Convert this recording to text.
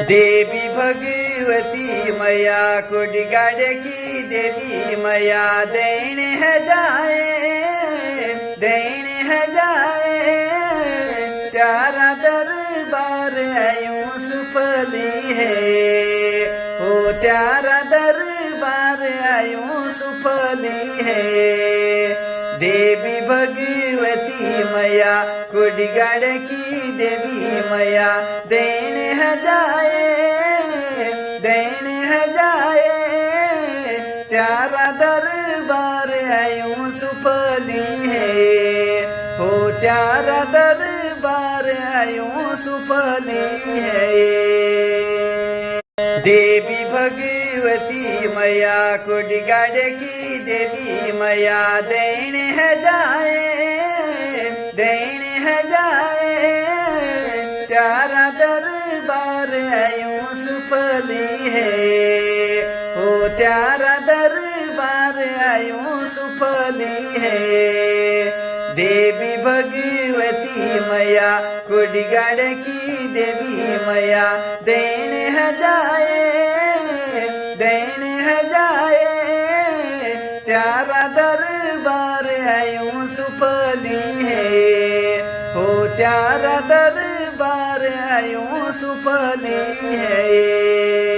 देवी भगवती मैया कोटि गाड़े की देवी मैया देन है जाए प्यारा दरबार यूं सुफली है ओ प्यारा दरबार यूं सुफली है देवी भगवती मैया कोटि गाड़े की देवी मैया देन है जाए प्यारा दरबार यूं सुफली है हो प्यारा दरबार यूं सुफली है देवी भगवती मैया कोटि गाड़े की देवी मैया देन है जाए प्यारा दरबार यूं सुफली है ओ प्यारा दरबार यूं सुफली है देवी भगवती मैया कोटि गाड़े की देवी मैया देन है जाए प्यारा दरबार यूं सुफली है हो प्यारा दरबार यूं सुफली है।